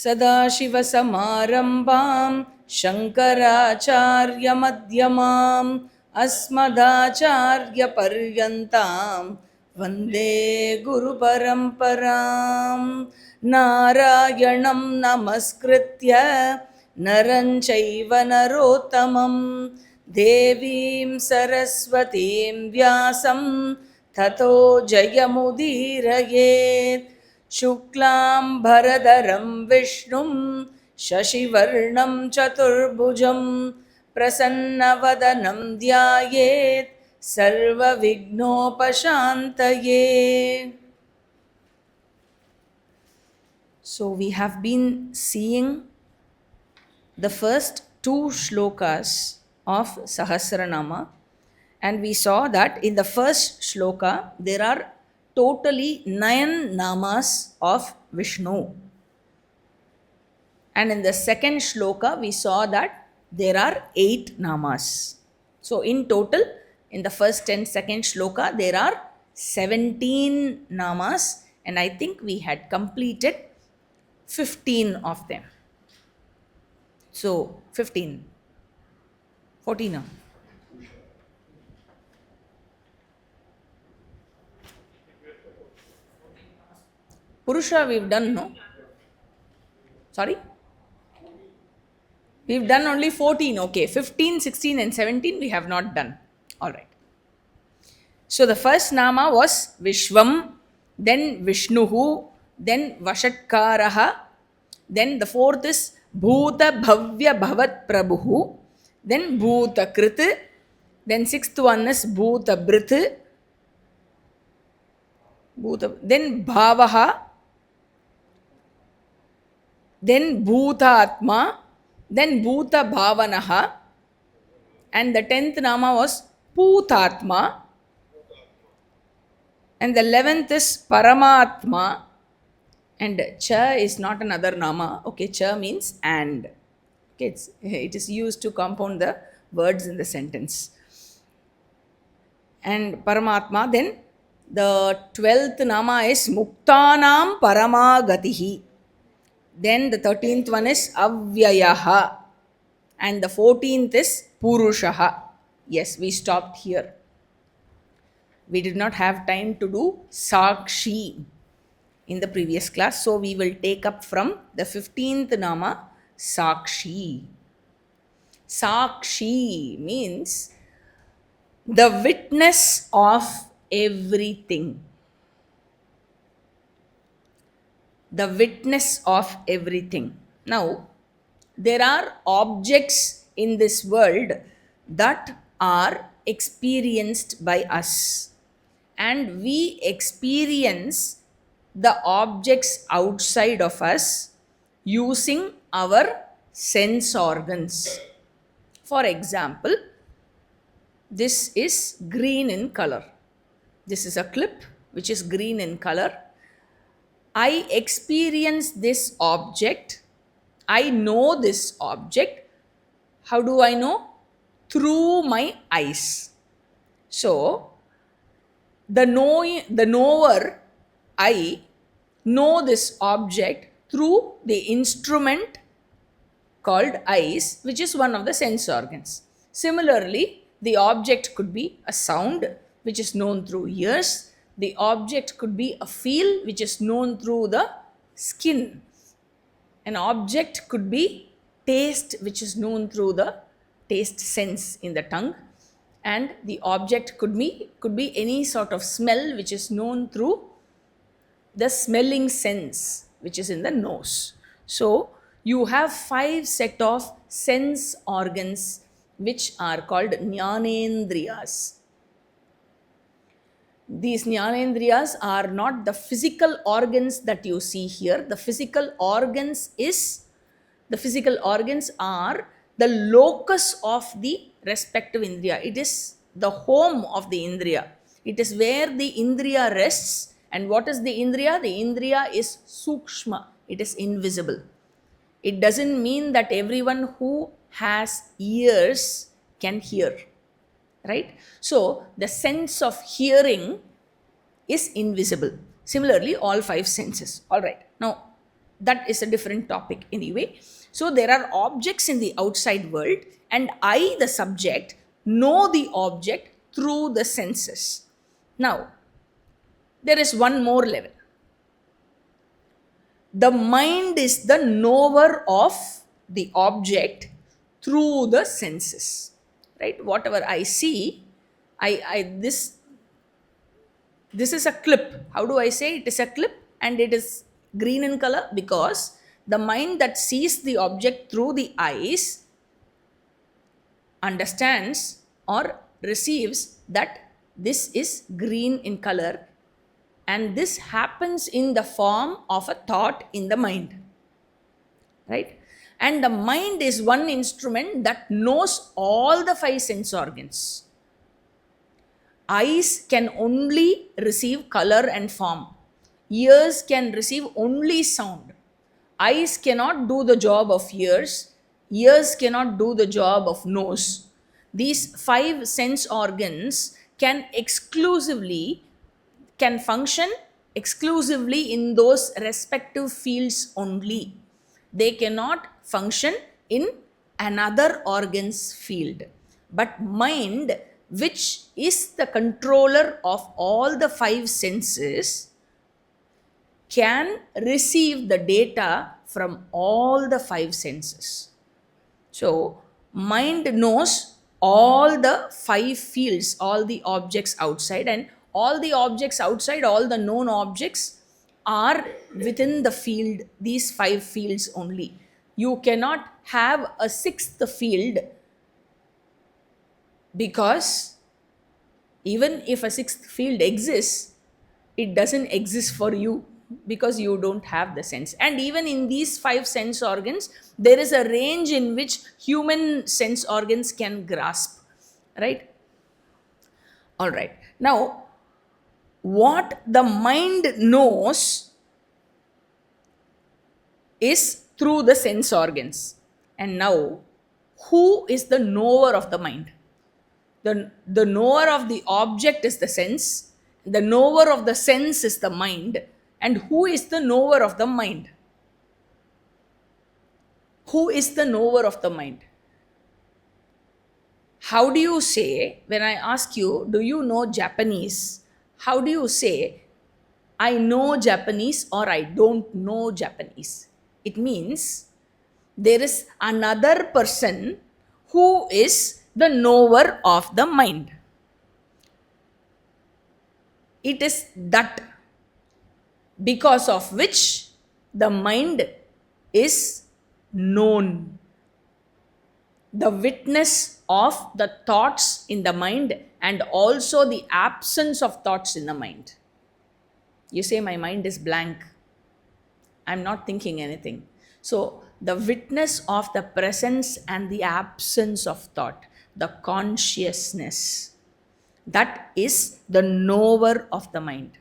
सदाशिवसमारम्भां शङ्कराचार्यमध्यमाम् अस्मदाचार्यपर्यन्तां वन्दे गुरुपरम्परां नारायणं नमस्कृत्य नरं चैव नरोत्तमं देवीं सरस्वतीं व्यासं ततो जयमुदीरयेत् शुक्लां भरधरं विष्णुं शशिवर्णं चतुर्भुजं प्रसन्नवदनं ध्यायेत् सर्वविघ्नोपशान्तये. So we have been seeing the first two shlokas of Sahasranama, and we saw that in the first shloka there are totally 9 namas of Vishnu, and in the second shloka we saw that there are 8 namas. So in total, in the first and second shloka there are 17 namas, and I think we had completed 15 of them. So 15, 14 now. Purusha we've done, no? Sorry? We've done only 14, okay. 15, 16 and 17 we have not done. Alright. So the first nama was Vishwam, then Vishnuhu, then Vashatkaraha, then the fourth is Bhuta Bhavya Bhavat Prabhu, then Bhuta Krit, then sixth one is Bhuta Brit, then Bhavaha, then Bhutatma, then Bhuta Bhavanaha, and the 10th nama was Putatma, and the 11th is Paramatma, and Cha is not another nama. Okay, Cha means and. Okay, it is used to compound the words in the sentence. And Paramatma, then the 12th nama is Muktanam Paramagatihi. Then the 13th one is Avyayaha, and the 14th is Purushaha. Yes, we stopped here. We did not have time to do Sakshi in the previous class, so we will take up from the 15th nama, Sakshi. Sakshi means the witness of everything. The witness of everything. Now, there are objects in this world that are experienced by us, and we experience the objects outside of us using our sense organs. For example, this is green in color. This is a clip which is green in color. I experience this object. I know this object. How do I know? Through my eyes. So, the knower, I know this object through the instrument called eyes, which is one of the sense organs. Similarly, the object could be a sound, which is known through ears. The object could be a feel, which is known through the skin. An object could be taste, which is known through the taste sense in the tongue. And the object could be any sort of smell, which is known through the smelling sense, which is in the nose. So, you have 5 set of sense organs which are called Jnanendriyas. These Jnanendriyas are not the physical organs that you see here. The physical organs are the locus of the respective Indriya. It is the home of the Indriya. It is where the Indriya rests. And what is the Indriya? The Indriya is Sukshma. It is invisible. It doesn't mean that everyone who has ears can hear. Right? So, the sense of hearing is invisible. Similarly, all 5 senses. Alright. Now, that is a different topic anyway. So there are objects in the outside world, and I, the subject, know the object through the senses. Now, there is one more level. The mind is the knower of the object through the senses. Right? Whatever I see, this is a clip. How do I say it is a clip and it is green in color? Because the mind that sees the object through the eyes understands or receives that this is green in color, and this happens in the form of a thought in the mind, right? And the mind is one instrument that knows all the five sense organs. Eyes can only receive color and form. Ears can receive only sound. Eyes cannot do the job of ears. Ears cannot do the job of nose. These five sense organs can function exclusively in those respective fields only. They cannot function in another organ's field. But mind, which is the controller of all the five senses, can receive the data from all the five senses. So, mind knows all the five fields, all the objects outside, and all the objects outside, all the known objects are within the field, these five fields only. You cannot have a sixth field, because even if a sixth field exists, it doesn't exist for you because you don't have the sense. And even in these five sense organs, there is a range in which human sense organs can grasp, right? All right. Now, what the mind knows is through the sense organs. And now, who is the knower of the mind? The knower of the object is the sense, the knower of the sense is the mind. And who is the knower of the mind? Who is the knower of the mind? How do you say, when I ask you, do you know Japanese? How do you say, I know Japanese or I don't know Japanese? It means there is another person who is the knower of the mind. It is that because of which the mind is known. The witness of the thoughts in the mind and also the absence of thoughts in the mind. You say, my mind is blank. I'm not thinking anything. So, the witness of the presence and the absence of thought, the consciousness, that is the knower of the mind.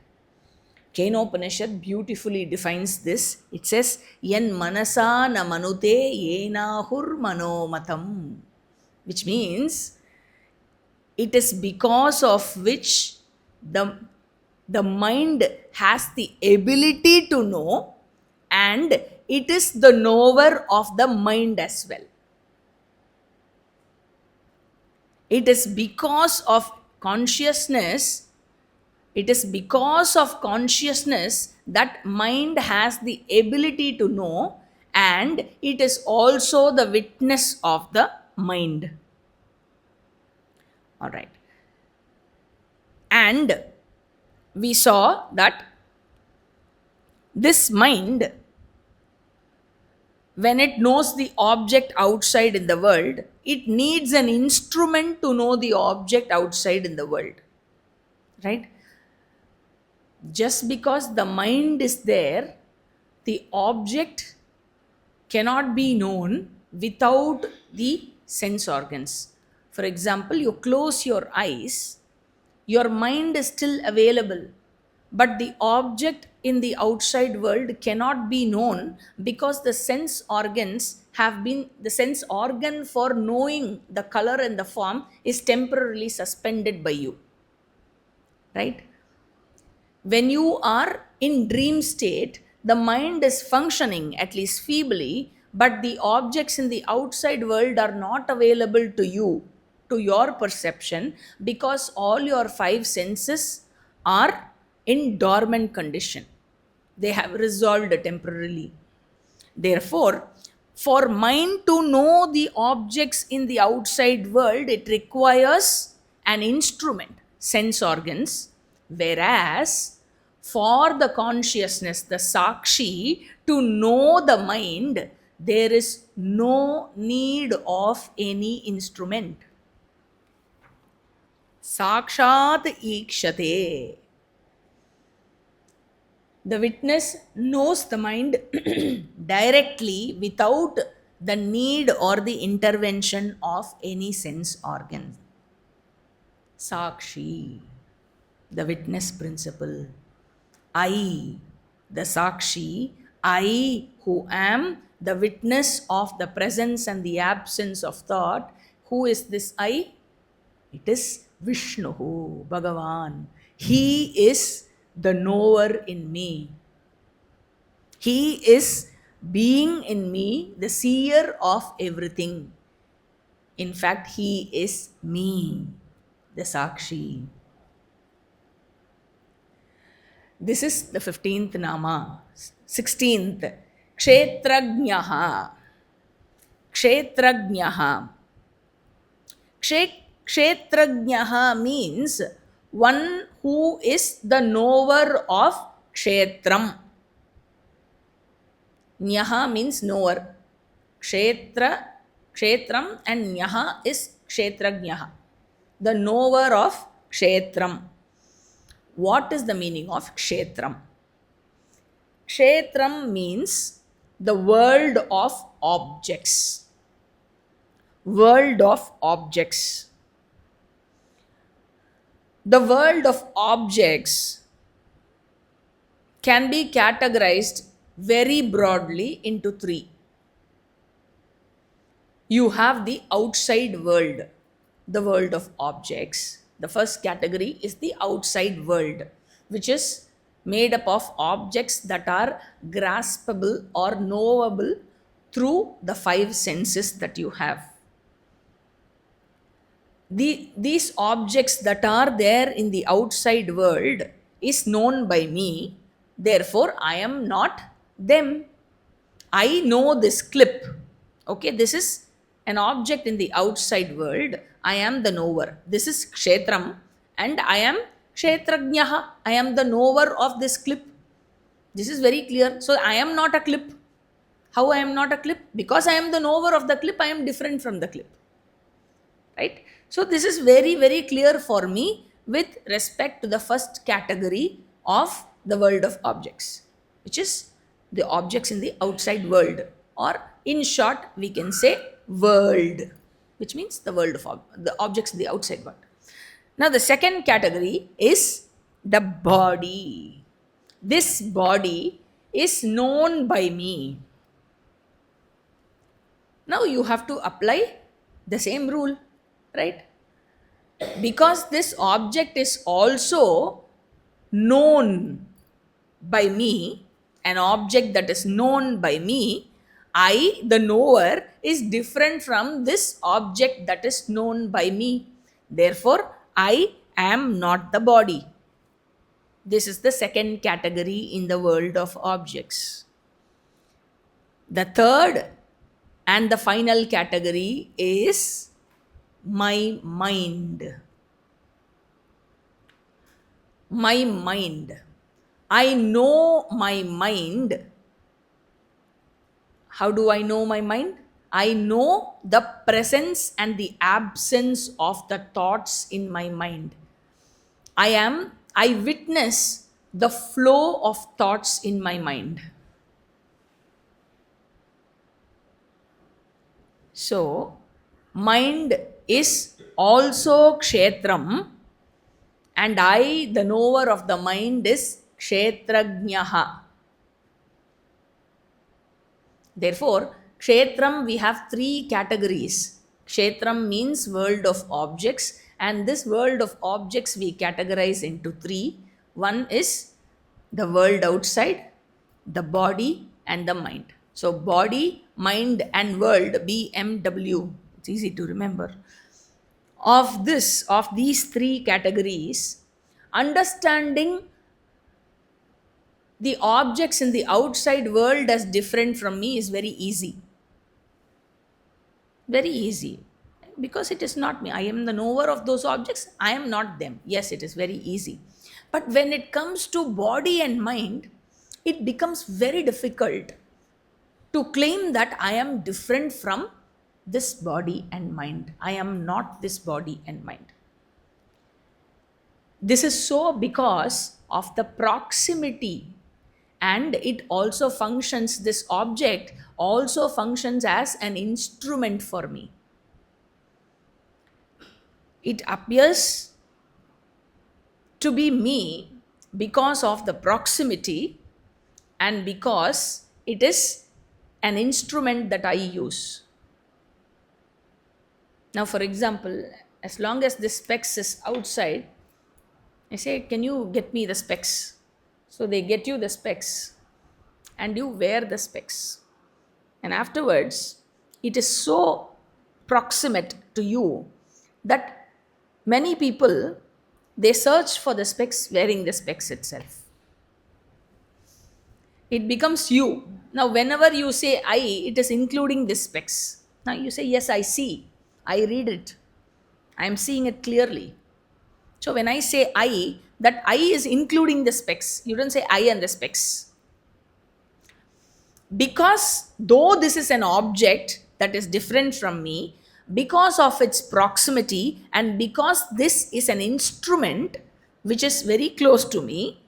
Kenopanishad beautifully defines this. It says, Yen manasa na manute yenahur manomatam, which means it is because of which the mind has the ability to know, and it is the knower of the mind as well. It is because of consciousness that mind has the ability to know, and it is also the witness of the mind. All right. And we saw that this mind, when it knows the object outside in the world, it needs an instrument to know the object outside in the world. Right? Just because the mind is there, the object cannot be known without the sense organs. For example, you close your eyes, your mind is still available, but the object in the outside world cannot be known because the sense organ for knowing the color and the form is temporarily suspended by you. Right? When you are in dream state, the mind is functioning, at least feebly, but the objects in the outside world are not available to you, to your perception, because all your five senses are in dormant condition. They have resolved temporarily. Therefore, for mind to know the objects in the outside world, it requires an instrument, sense organs, whereas for the consciousness, the Sakshi, to know the mind, there is no need of any instrument. Sakshat ikshate. The witness knows the mind directly without the need or the intervention of any sense organ. Sakshi, the witness principle. I, the Sakshi, I who am the witness of the presence and the absence of thought. Who is this I? It is Vishnu, Bhagavan. He is the knower in me. He is being in me, the seer of everything. In fact, He is me, the Sakshi. This is the 15th Nama. 16th, Kshetrajnaha. Kshetrajnaha. Kshetrajnaha means one who is the knower of Kshetram. Nyaha means knower. Kshetram and Nyaha is Kshetrajnaha. The knower of Kshetram. What is the meaning of Kshetram? Kshetram means the world of objects. World of objects. The world of objects can be categorized very broadly into three. You have the outside world, the world of objects. The first category is the outside world, which is made up of objects that are graspable or knowable through the five senses that you have. These objects that are there in the outside world is known by me, therefore I am not them. I know this clip. Okay, this is an object in the outside world. I am the knower. This is Kshetram and I am Kshetrajnaha. I am the knower of this clip. This is very clear. So I am not a clip. How I am not a clip? Because I am the knower of the clip, I am different from the clip. Right? So this is very, very clear for me with respect to the first category of the world of objects, which is the objects in the outside world, or in short we can say world, which means the world of the objects in the outside world. Now the second category is the body. This body is known by me. Now you have to apply the same rule, right? Because this object is also known by me, an object that is known by me, I, the knower, is different from this object that is known by me. Therefore, I am not the body. This is the second category in the world of objects. The third and the final category is my mind. My mind. I know my mind. How do I know my mind? I know the presence and the absence of the thoughts in my mind. I witness the flow of thoughts in my mind. So, mind is also Kshetram, and I, the knower of the mind, is Kshetrajnaha. Therefore, Kshetram, we have three categories. Kshetram means world of objects, and this world of objects we categorize into three. One is the world outside, the body and the mind. So, body, mind, and world, BMW. It's easy to remember. Of these three categories, understanding the objects in the outside world as different from me is very easy. Very easy. Because it is not me. I am the knower of those objects. I am not them. Yes, it is very easy. But when it comes to body and mind, it becomes very difficult to claim that I am different from this body and mind. I am not this body and mind. This is so because of the proximity, and it also functions, this object also functions as an instrument for me. It appears to be me because of the proximity and because it is an instrument that I use. Now, for example, as long as this specs is outside, I say, can you get me the specs? So they get you the specs and you wear the specs. And afterwards, it is so proximate to you that many people, they search for the specs wearing the specs itself. It becomes you. Now, whenever you say I, it is including this specs. Now you say, yes, I see. I read it. I am seeing it clearly. So when I say I, that I is including the specs. You don't say I and the specs. Because though this is an object that is different from me, because of its proximity and because this is an instrument which is very close to me,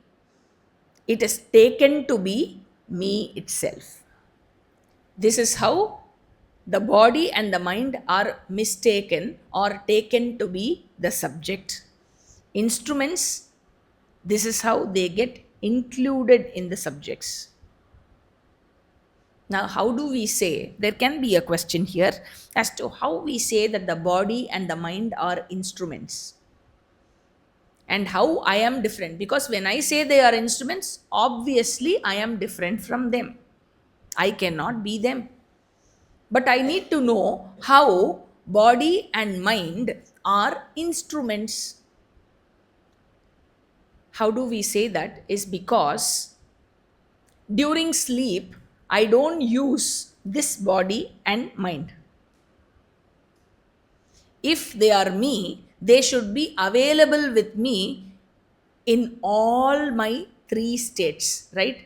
it is taken to be me itself. This is how the body and the mind are mistaken or taken to be the subject. Instruments, this is how they get included in the subjects. Now, how do we say, there can be a question here as to how we say that the body and the mind are instruments and how I am different. Because when I say they are instruments, obviously I am different from them. I cannot be them. But I need to know how body and mind are instruments. How do we say that? Is because during sleep, I don't use this body and mind. If they are me, they should be available with me in all my three states, right?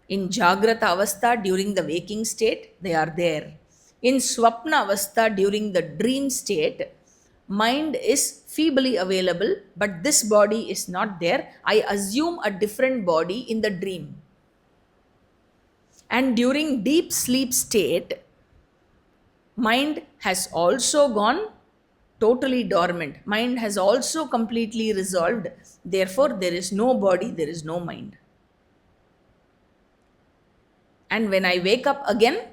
In Jagrata Avastha during the waking state, they are there. In Swapna Avastha during the dream state, mind is feebly available, but this body is not there. I assume a different body in the dream. And during deep sleep state, mind has also gone totally dormant. Mind has also completely resolved. Therefore, there is no body, there is no mind. And when I wake up again,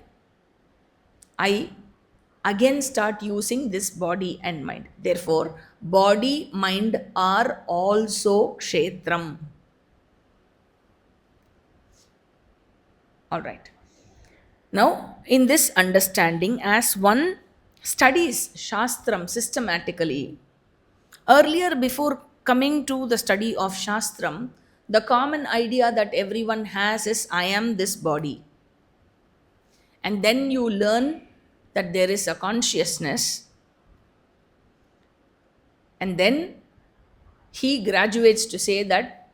I again start using this body and mind. Therefore, body, mind are also kshetram. All right. Now, in this understanding, as one studies Shastram systematically, earlier before coming to the study of Shastram, the common idea that everyone has is I am this body. And then you learn that there is a consciousness. And then he graduates to say that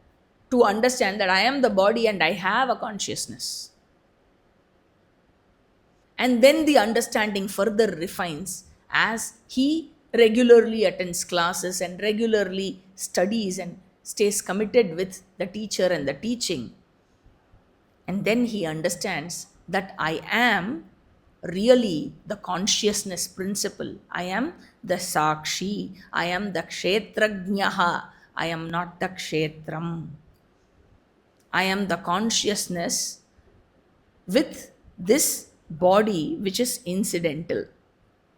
to understand that I am the body and I have a consciousness. And then the understanding further refines as he regularly attends classes and regularly studies and stays committed with the teacher and the teaching. And then he understands that I am really the consciousness principle. I am the Sakshi. I am the Kshetrajnaha. I am not the Kshetram. I am the consciousness with this body which is incidental.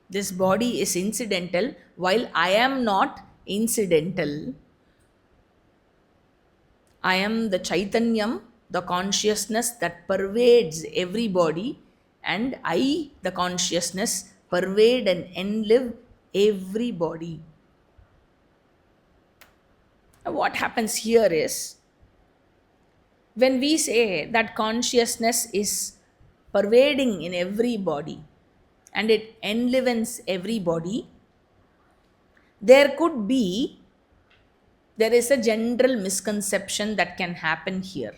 This body is incidental while I am not incidental. I am the Chaitanyam the consciousness that pervades every body, and I, the consciousness, pervade and enlive every body. What happens here is, when we say that consciousness is pervading in every body and it enlivens every body, there could be, there is a general misconception that can happen here,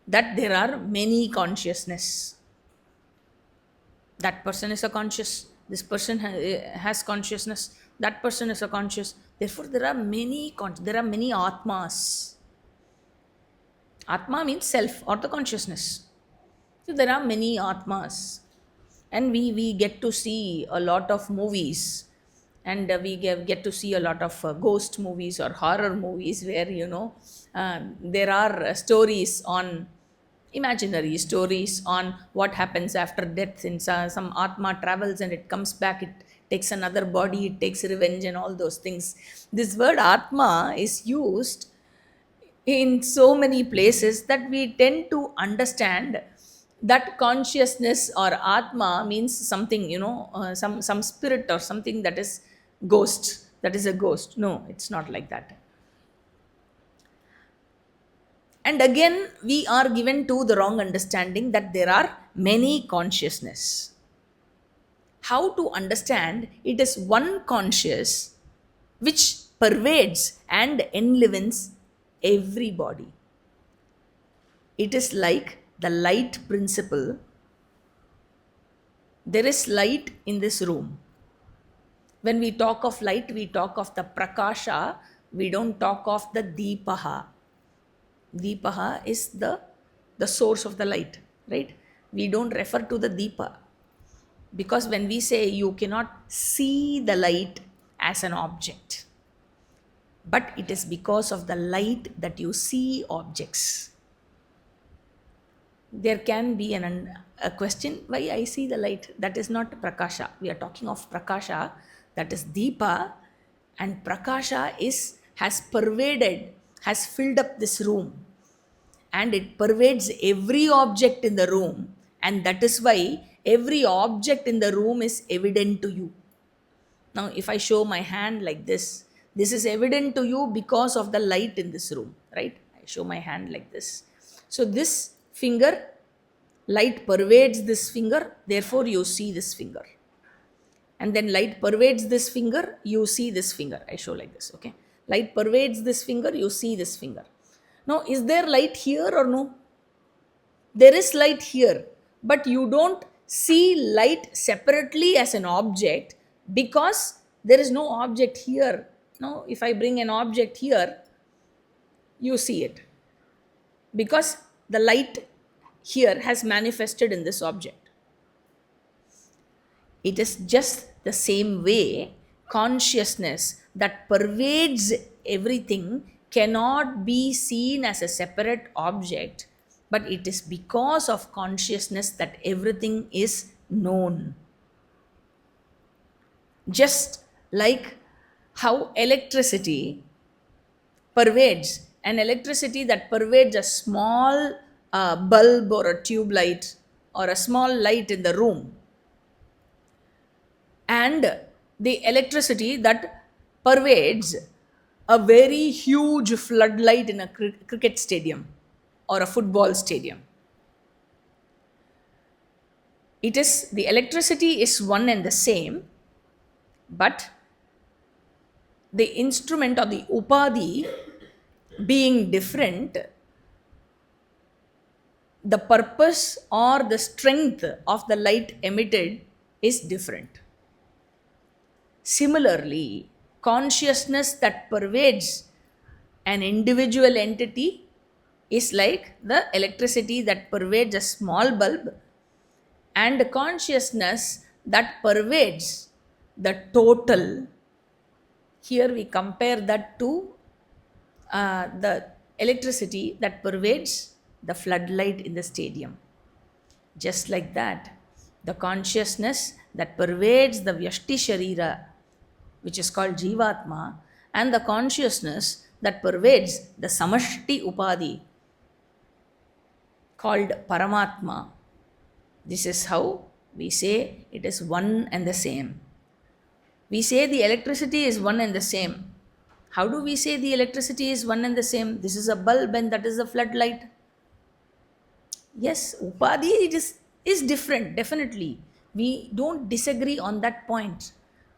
that there are many consciousness. That person is a conscious, this person has consciousness, that person is a conscious. Therefore, there are many there are many atmas. Atma means self or the consciousness. So there are many atmas, and we get to see a lot of movies, and we get to see a lot of ghost movies or horror movies where there are stories on, imaginary stories on what happens after death. In some atma travels and it comes back, it takes another body, it takes revenge and all those things. This word atma is used in so many places that we tend to understand that consciousness or atma means something, some spirit or something that is ghost, that is a ghost. No, it's not like that. And again, we are given to the wrong understanding that there are many consciousness. How to understand? It is one conscious which pervades and enlivens every body. It is like the light principle. There is light in this room. When we talk of light, we talk of the prakasha, we don't talk of the deepaha. Deepaha is the source of the light, right? We don't refer to the deepa, because when we say you cannot see the light as an object, but it is because of the light that you see objects. There can be a question, why I see the light? That is not prakasha. We are talking of prakasha, that is deepa, and prakasha has pervaded, has filled up this room, and it pervades every object in the room, and that is why every object in the room is evident to you. Now, if I show my hand like this is evident to you because of the light in this room, right? I show my hand like this. So, this finger, light pervades this finger, therefore, you see this finger. And then light pervades this finger, you see this finger. I show like this, okay? Light pervades this finger, you see this finger. Now, is there light here or no? There is light here, but you don't see light separately as an object because there is no object here. Now, if I bring an object here, you see it because the light here has manifested in this object. It is just the same way consciousness that pervades everything cannot be seen as a separate object, but it is because of consciousness that everything is known. Just like how electricity pervades, an electricity that pervades a small bulb or a tube light or a small light in the room, and the electricity that pervades a very huge floodlight in a cricket stadium or a football stadium. It is, the electricity is one and the same, but the instrument or the upadhi being different, the purpose or the strength of the light emitted is different. Similarly, consciousness that pervades an individual entity is like the electricity that pervades a small bulb, and consciousness that pervades the total. Here we compare that to the electricity that pervades the floodlight in the stadium. Just like that, the consciousness that pervades the Vyashti Sharira, which is called Jivatma, and the consciousness that pervades the Samashti Upadhi, called Paramatma. This is how we say it is one and the same. We say the electricity is one and the same. How do we say the electricity is one and the same? This is a bulb and that is a floodlight. Yes, Upadhi is different, definitely. We don't disagree on that point.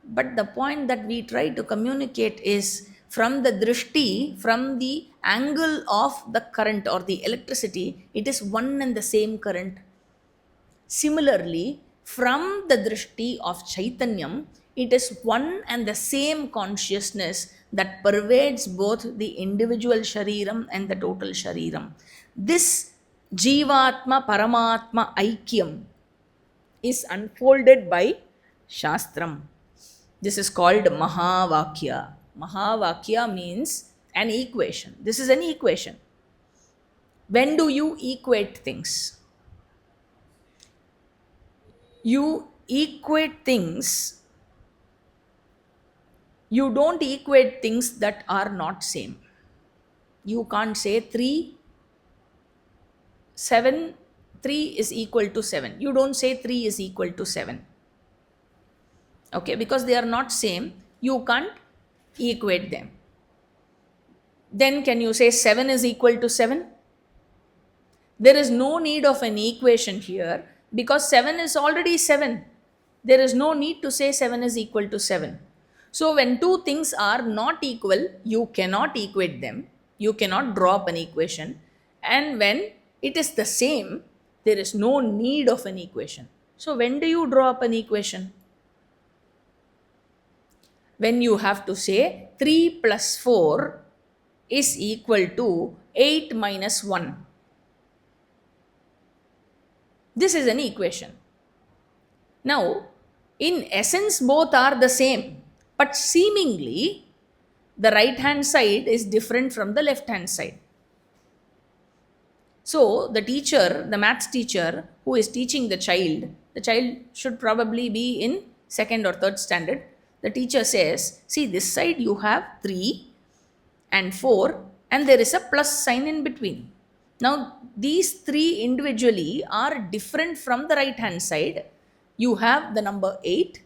But the point that we try to communicate is from the drishti, from the angle of the current or the electricity, it is one and the same current. Similarly, from the drishti of Chaitanyam, it is one and the same consciousness that pervades both the individual shariram and the total shariram. This Jivatma Paramatma Aikyam is unfolded by Shastram. This is called Mahavakya. Mahavakya means an equation. This is an equation. When do you equate things? You equate things, you don't equate things that are not same. You can't say 3 7 3 is equal to 7. You don't say 3 is equal to 7. Okay, because they are not same, you can't equate them. Then can you say 7 is equal to 7? There is no need of an equation here because 7 is already 7. There is no need to say 7 is equal to 7. So, when two things are not equal, you cannot equate them. You cannot draw up an equation. And when it is the same, there is no need of an equation. So, when do you draw up an equation? When you have to say 3 plus 4 is equal to 8 minus 1. This is an equation. Now, in essence, both are the same, but seemingly the right hand side is different from the left hand side. So, the teacher, the maths teacher who is teaching the child should probably be in second or third standard. The teacher says, see, this side you have 3 and 4, and there is a plus sign in between. Now, these three individually are different from the right hand side. You have the number 8,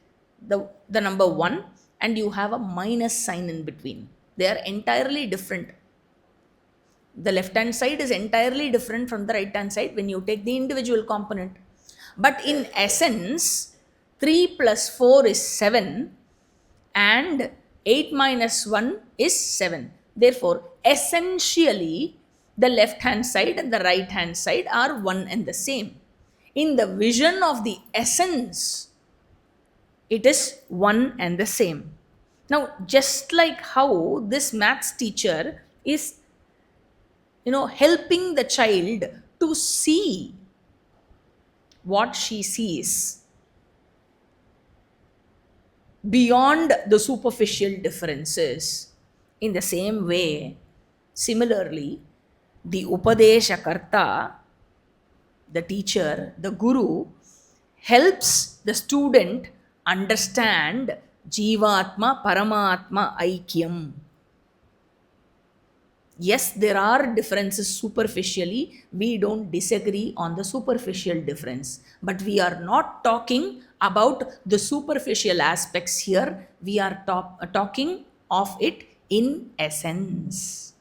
the number 1, and you have a minus sign in between. They are entirely different. The left hand side is entirely different from the right hand side when you take the individual component. But in essence, 3 plus 4 is 7 and 8 minus 1 is 7. Therefore, essentially, the left hand side and the right hand side are one and the same. In the vision of the essence, it is one and the same. Now, just like how this maths teacher is, helping the child to see what she sees beyond the superficial differences. In the same way, similarly, the Upadesha Karta, the teacher, the Guru, helps the student understand Jivatma Paramatma Aikyam. Yes, there are differences superficially. We don't disagree on the superficial difference. But we are not talking about the superficial aspects here. We are talking of it in essence.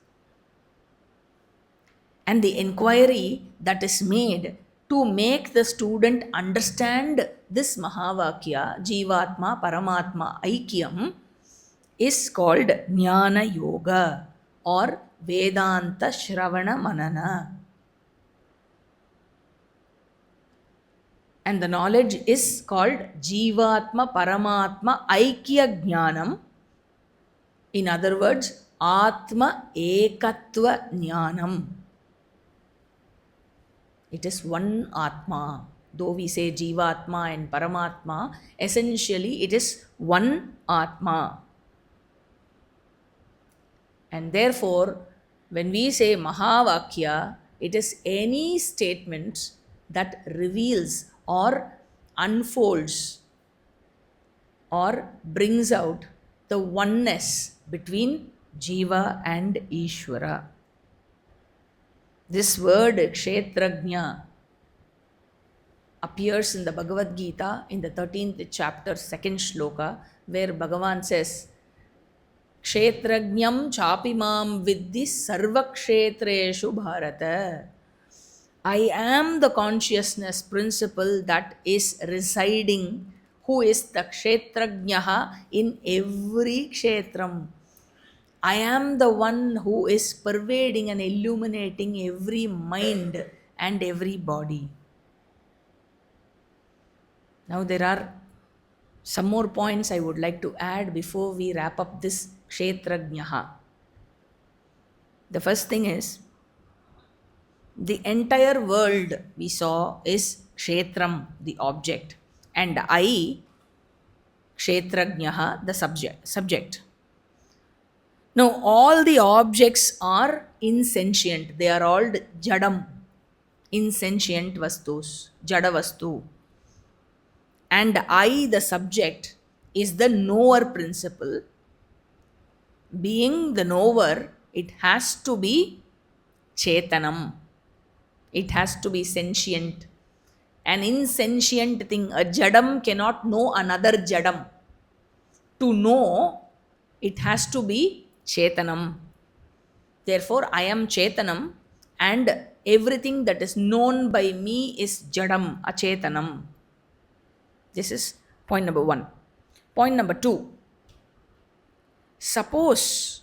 And the inquiry that is made to make the student understand this Mahavakya, Jivatma Paramatma Aikyam, is called Jnana Yoga or Vedanta Shravana Manana. And the knowledge is called Jivatma Paramatma Aikya Jnanam. In other words, Atma Ekatva Jnanam. It is one Atma. Though we say Jivatma and Paramatma, essentially it is one Atma. And therefore, when we say Mahavakya, it is any statement that reveals or unfolds or brings out the oneness between Jiva and Ishvara. This word Kshetrajna appears in the Bhagavad Gita in the 13th chapter, 2nd shloka, where Bhagavan says, Kshetrajnam chapimam viddhi sarvakshetreshu bharata. I am the consciousness principle that is residing, who is the Kshetrajnaha in every Kshetram. I am the one who is pervading and illuminating every mind and every body. Now, there are some more points I would like to add before we wrap up this Kshetrajnaha. The first thing is, the entire world we saw is Kshetram, the object, and I, Kshetrajnaha, the subject. Now, all the objects are insentient. They are all jadam, insentient vastus, jada vastu. And I, the subject, is the knower principle. Being the knower, it has to be chetanam. It has to be sentient. An insentient thing, a jadam cannot know another jadam. To know, it has to be chetanam. Therefore, I am chetanam, and everything that is known by me is jadam, achetanam. This is point number one. Point number two. Suppose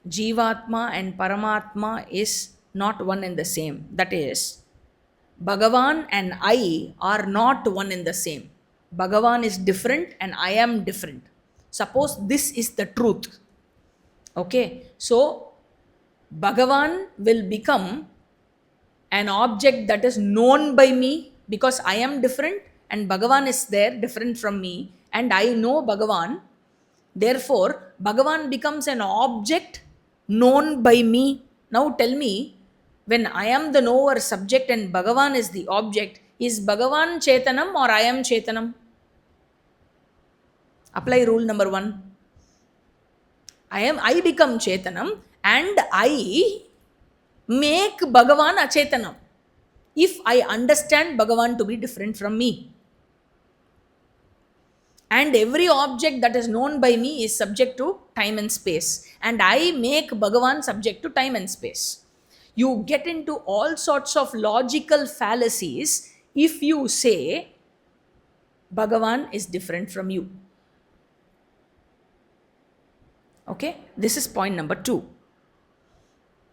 Jivatma and Paramatma is not one and the same. That is, Bhagavan and I are not one and the same. Bhagavan is different and I am different. Suppose this is the truth. Okay, so Bhagavan will become an object that is known by me because I am different and Bhagavan is there different from me and I know Bhagavan. Therefore, Bhagavan becomes an object known by me. Now tell me, when I am the knower subject and Bhagavan is the object, is Bhagavan Chetanam or I am Chetanam? Apply rule number one. I become Chetanam and I make Bhagavan Achetanam if I understand Bhagavan to be different from me. And every object that is known by me is subject to time and space. And I make Bhagavan subject to time and space. You get into all sorts of logical fallacies if you say Bhagavan is different from you. Okay, this is point number two.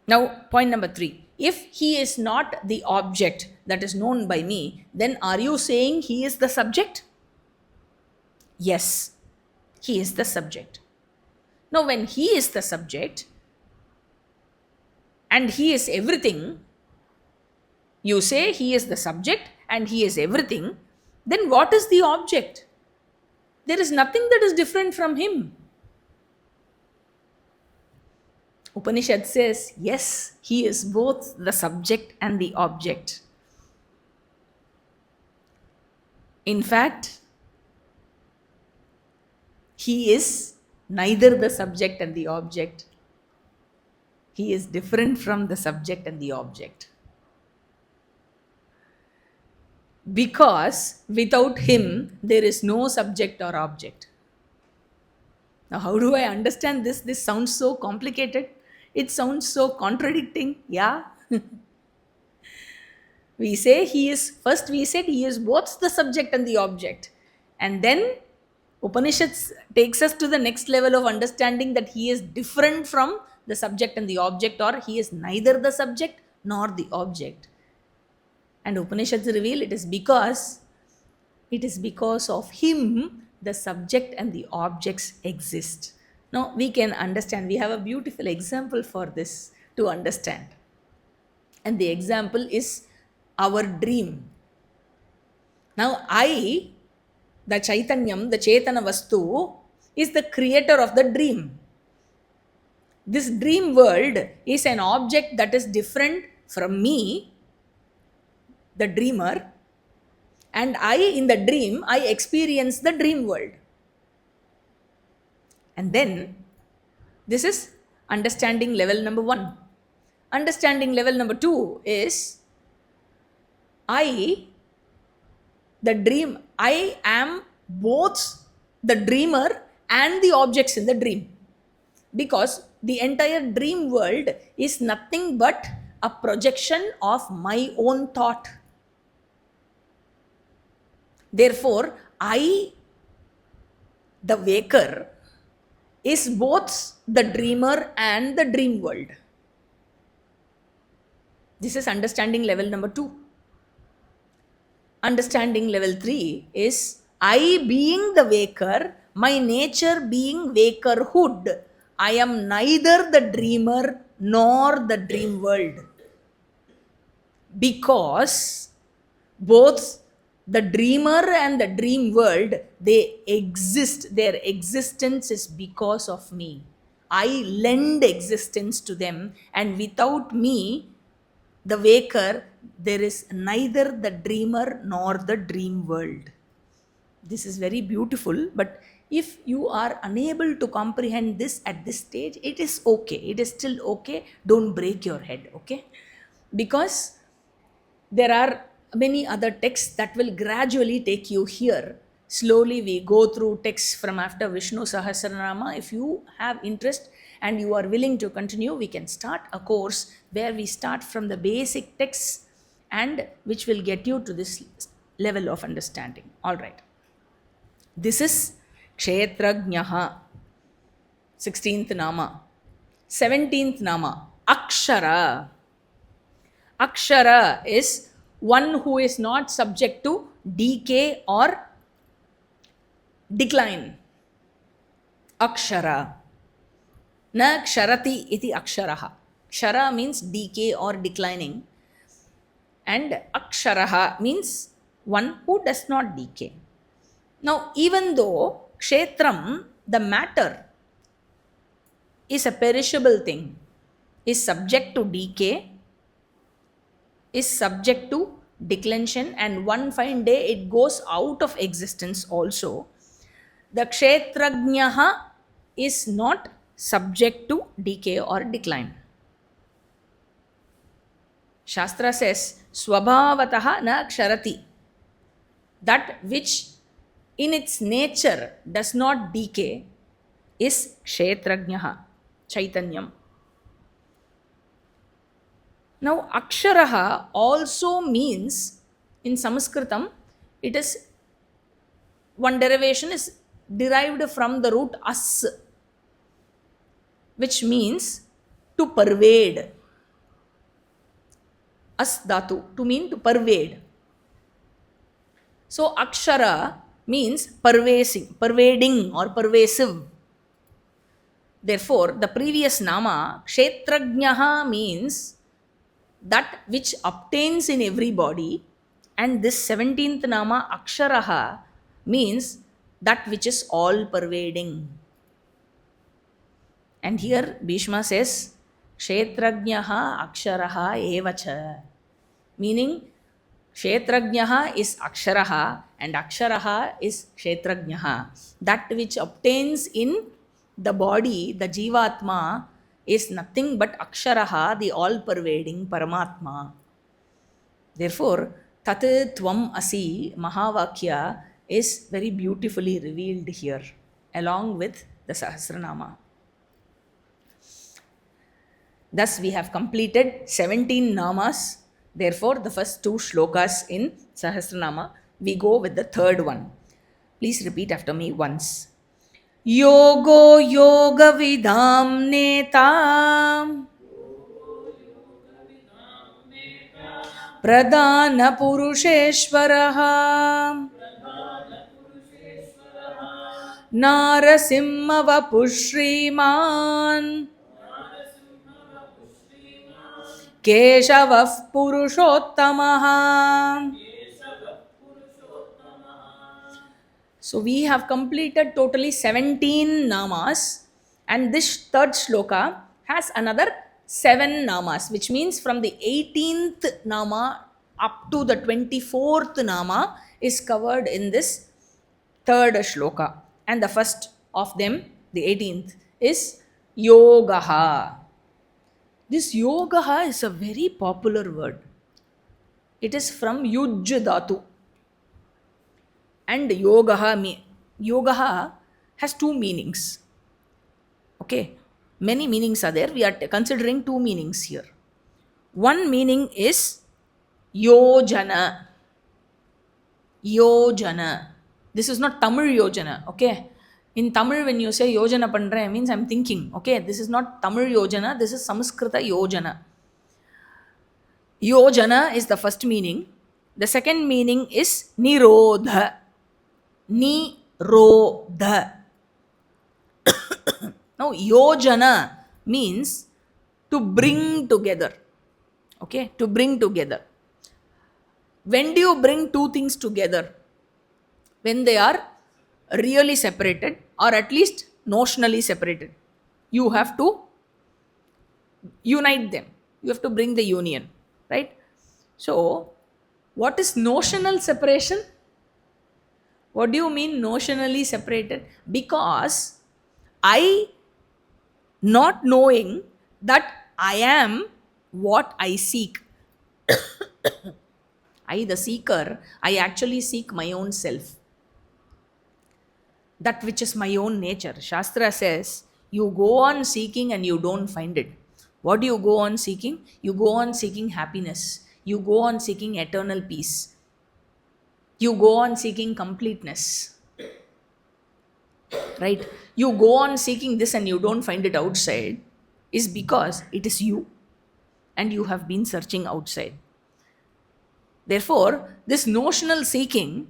Now, point number three. If he is not the object that is known by me, then are you saying he is the subject? Yes, he is the subject. Now, when he is the subject and he is everything, you say he is the subject and he is everything, then what is the object? There is nothing that is different from him. Upanishad says, yes, he is both the subject and the object. In fact, he is neither the subject and the object. He is different from the subject and the object. Because without him, there is no subject or object. Now, how do I understand this? This sounds so complicated. It sounds so contradicting. Yeah. We said he is both the subject and the object. And then Upanishads takes us to the next level of understanding that he is different from the subject and the object, or he is neither the subject nor the object. And Upanishads reveal it is because of him the subject and the objects exist. Now we can understand, we have a beautiful example for this to understand. And the example is our dream. Now I, the Chaitanyam, the Chetana Vastu, is the creator of the dream. This dream world is an object that is different from me, the dreamer, and I, in the dream, I experience the dream world. And then, this is understanding level number one. Understanding level number 2 is I, the dream, I am both the dreamer and the objects in the dream. Because the entire dream world is nothing but a projection of my own thought. Therefore, I, the waker, is both the dreamer and the dream world. This is understanding level number 2. Understanding level 3 is I being the waker, my nature being wakerhood. I am neither the dreamer nor the dream world. Because both the dreamer and the dream world, they exist, their existence is because of me. I lend existence to them, and without me, the waker, there is neither the dreamer nor the dream world. This is very beautiful, but if you are unable to comprehend this at this stage, it is okay, it is still okay. Don't break your head, okay? Because there are many other texts that will gradually take you here. Slowly we go through texts from after Vishnu Sahasranama. If you have interest and you are willing to continue, we can start a course where we start from the basic texts and which will get you to this level of understanding. All right. This is Kshetrajnaha, 16th Nama. 17th Nama, Akshara. Akshara is one who is not subject to decay or decline. Akshara. Na ksharati iti aksharaha. Kshara means decay or declining. And aksharaha means one who does not decay. Now, even though kshetram, the matter, is a perishable thing, is subject to decay, is subject to declension, and one fine day it goes out of existence also, the kshetrajnaha is not subject to decay or decline. Shastra says, swabhavataha na ksharati. That which in its nature does not decay is kshetrajnaha, chaitanyam. Now, aksharaha also means, in Sanskritam, it is, one derivation is derived from the root as, which means to pervade. As dhatu, to mean to pervade. So, akshara means pervading or pervasive. Therefore, the previous nama, kshetrajnaha, means that which obtains in everybody, and this 17th nama, aksharaha, means that which is all pervading. And here Bhishma says, kshetrajnaha aksharaha evacha, meaning kshetrajnaha is aksharaha and aksharaha is kshetrajnaha. That which obtains in the body, the jivatma, is nothing but aksharaha, the all-pervading Paramatma. Therefore, tat tvam asi Mahavakya is very beautifully revealed here, along with the Sahasranama. Thus, we have completed 17 namas. Therefore, the first 2 shlokas in Sahasranama, we go with the third one. Please repeat after me once. Yogo yoga vidam neta pradana purusheshvaraha narasimha vapushriman keshavah purushottamah. So we have completed totally 17 namas, and this third shloka has another 7 namas, which means from the 18th nama up to the 24th nama is covered in this third shloka. And the first of them, the 18th, is yogaha. This yoga is a very popular word. It is from yuj dhatu. And yoga has two meanings. Okay, many meanings are there. We are considering two meanings here. One meaning is yojana. Yojana. This is not Tamil yojana. Okay, in Tamil when you say yojana pandra, means I'm thinking. Okay, this is not Tamil yojana. This is Samskrita yojana. Yojana is the first meaning. The second meaning is nirodha. Nirodha. Now, yojana means to bring together. Okay, to bring together. When do you bring two things together? When they are really separated, or at least notionally separated. You have to unite them. You have to bring the union, right? So, what is notional separation? What do you mean notionally separated? Because I, not knowing that I am what I seek. I, the seeker, I actually seek my own self. That which is my own nature. Shastra says, you go on seeking and you don't find it. What do you go on seeking? You go on seeking happiness. You go on seeking eternal peace. You go on seeking completeness. Right? You go on seeking this and you don't find it outside, is because it is you and you have been searching outside. Therefore, this notional seeking,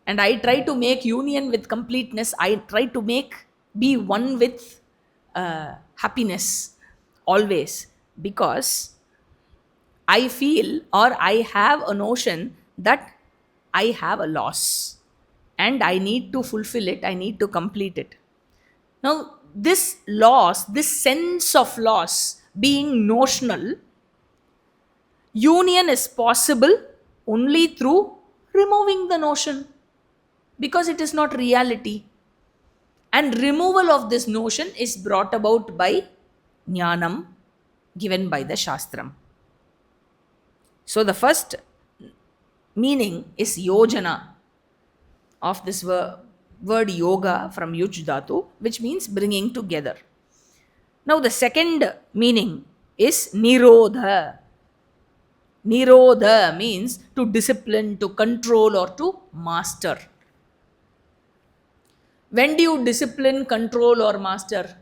and I try to make union with completeness, I try to be one with happiness always, because I feel or I have a notion that I have a loss and I need to fulfill it, I need to complete it. Now, this loss, this sense of loss being notional, union is possible only through removing the notion, because it is not reality. And removal of this notion is brought about by jnanam given by the Shastram. So the first meaning is yojana of this word yoga from yuj dhatu, which means bringing together. Now the second meaning is nirodha. Nirodha means to discipline, to control, or to master. When do you discipline, control, or master?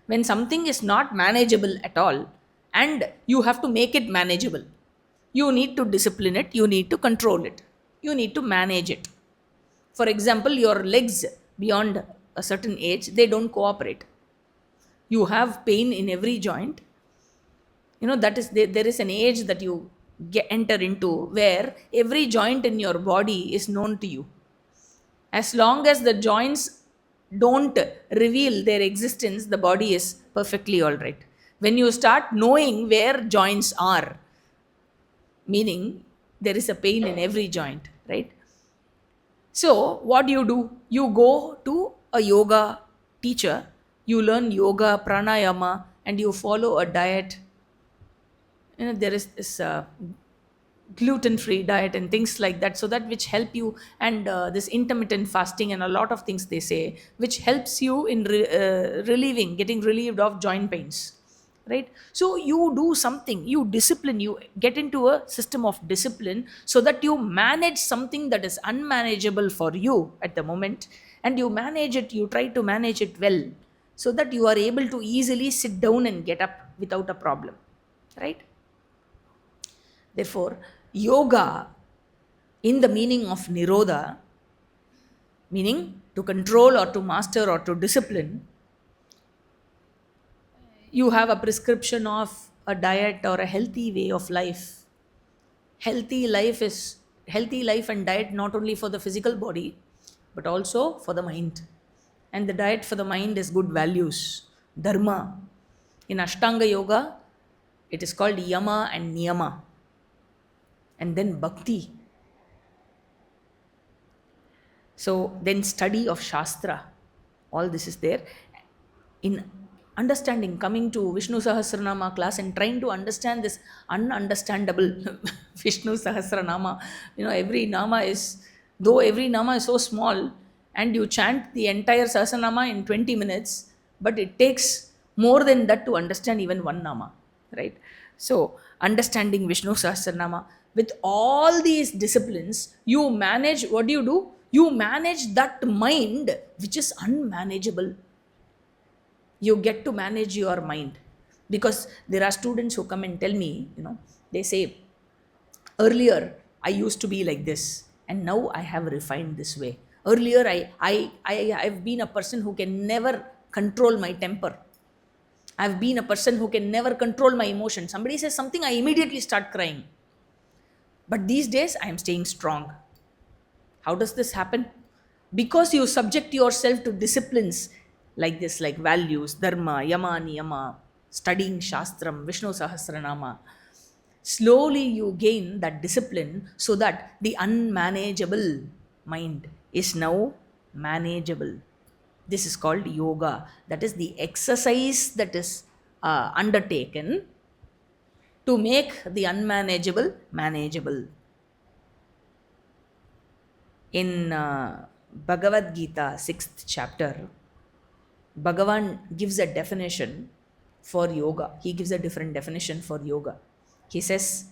When something is not manageable at all and you have to make it manageable. You need to discipline it, you need to control it, you need to manage it. For example, your legs beyond a certain age, they don't cooperate. You have pain in every joint. That is, there is an age that you enter into where every joint in your body is known to you. As long as the joints don't reveal their existence, the body is perfectly all right. When you start knowing where joints are, meaning there is a pain in every joint, right? So, what do? You go to a yoga teacher, you learn yoga, pranayama, and you follow a diet. There is this gluten-free diet and things like that, so that which help you, and this intermittent fasting and a lot of things they say, which helps you in getting relieved of joint pains, right? So you do something, you discipline, you get into a system of discipline so that you manage something that is unmanageable for you at the moment, and you manage it, you try to manage it well, so that you are able to easily sit down and get up without a problem, right? Therefore, yoga, in the meaning of nirodha, meaning to control or to master or to discipline, you have a prescription of a diet or a healthy way of life. Healthy life and diet not only for the physical body, but also for the mind. And the diet for the mind is good values, dharma. In Ashtanga Yoga, it is called yama and niyama. And then bhakti. So then study of Shastra. All this is there. In understanding, coming to Vishnu Sahasranama class and trying to understand this ununderstandable Vishnu Sahasranama. Every nama is, though every nama is so small, and you chant the entire Sahasranama in 20 minutes, but it takes more than that to understand even one nama, right? So, understanding Vishnu Sahasranama with all these disciplines, you manage, what do? You manage that mind which is unmanageable. You get to manage your mind, because there are students who come and tell me, they say, earlier I used to be like this, and now I have refined this way. Earlier I've been a person who can never control my temper. I've been a person who can never control my emotions. Somebody says something, I immediately start crying. But these days I am staying strong. How does this happen? Because you subject yourself to disciplines like this, like values, dharma, yama, niyama, studying Shastram, Vishnu Sahasranama. Slowly you gain that discipline so that the unmanageable mind is now manageable. This is called yoga. That is the exercise that is undertaken to make the unmanageable manageable. In Bhagavad Gita, 6th chapter, Bhagavan gives a definition for yoga. He gives a different definition for yoga. He says,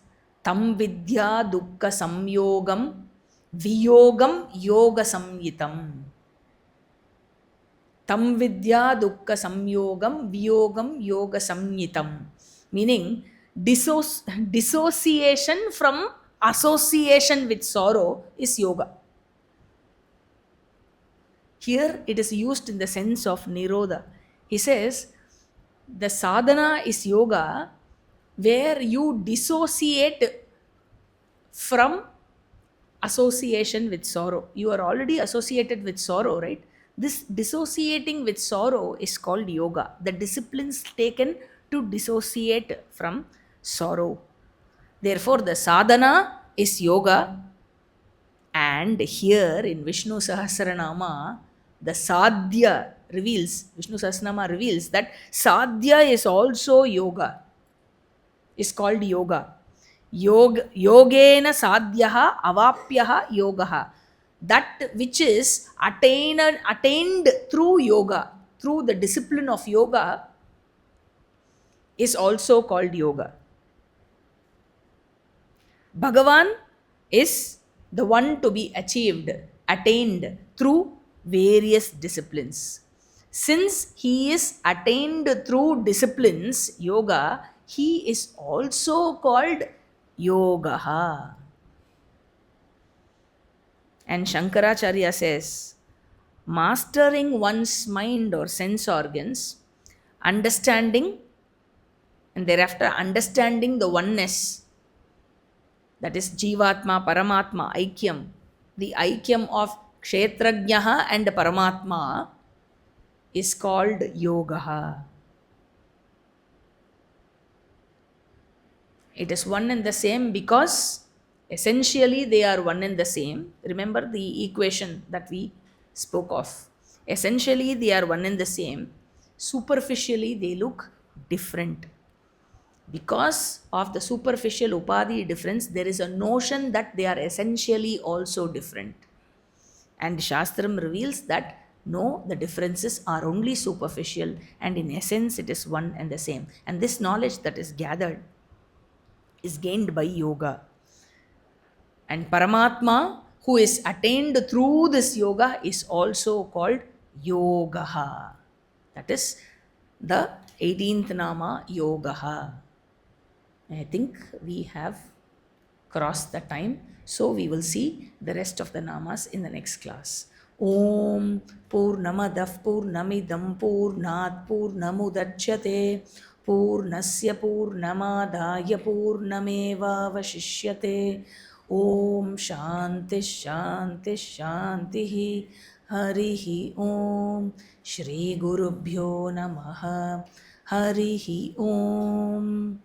Tam vidya dukkha samyogam viyogam yoga samyitam. Tam vidya dukkha samyogam viyogam yoga samyitam. Meaning, dissociation from association with sorrow is yoga. Here it is used in the sense of nirodha. He says, the sadhana is yoga where you dissociate from association with sorrow. You are already associated with sorrow, right? This dissociating with sorrow is called yoga. The disciplines taken to dissociate from sorrow. Therefore, the sadhana is yoga. And here in Vishnu Sahasranama, the sadhya reveals, Vishnu Sahasranama reveals that sadhya is also yoga, is called yoga. Yogena sadhyaha avapyaha yogaha. That which is attained through yoga, through the discipline of yoga, is also called yoga. Bhagavan is the one to be attained through various disciplines. Since he is attained through disciplines, yoga, he is also called yogaha. And Shankaracharya says, mastering one's mind or sense organs, understanding, and thereafter understanding the oneness, that is Jivatma, Paramatma, Aikyam, the Aikyam of Kshetrajnaha and Paramatma, is called yogaha. It is one and the same because essentially they are one and the same. Remember the equation that we spoke of. Essentially they are one and the same. Superficially they look different. Because of the superficial upadhi difference, there is a notion that they are essentially also different. And Shastram reveals that no, the differences are only superficial, and in essence it is one and the same. And this knowledge that is gathered is gained by yoga. And Paramatma, who is attained through this yoga, is also called yogaha. That is the 18th nama, yogaha. I think we have crossed the time, so we will see the rest of the namas in the next class. Om Purnamadav Purnamidam Purnat Purnamudachyate Purnasya Purnamadaya Purnameva Vashishyate. Om Shanti Shanti Shanti Harihi Om Shri Gurubhyo Namaha Harihi Om.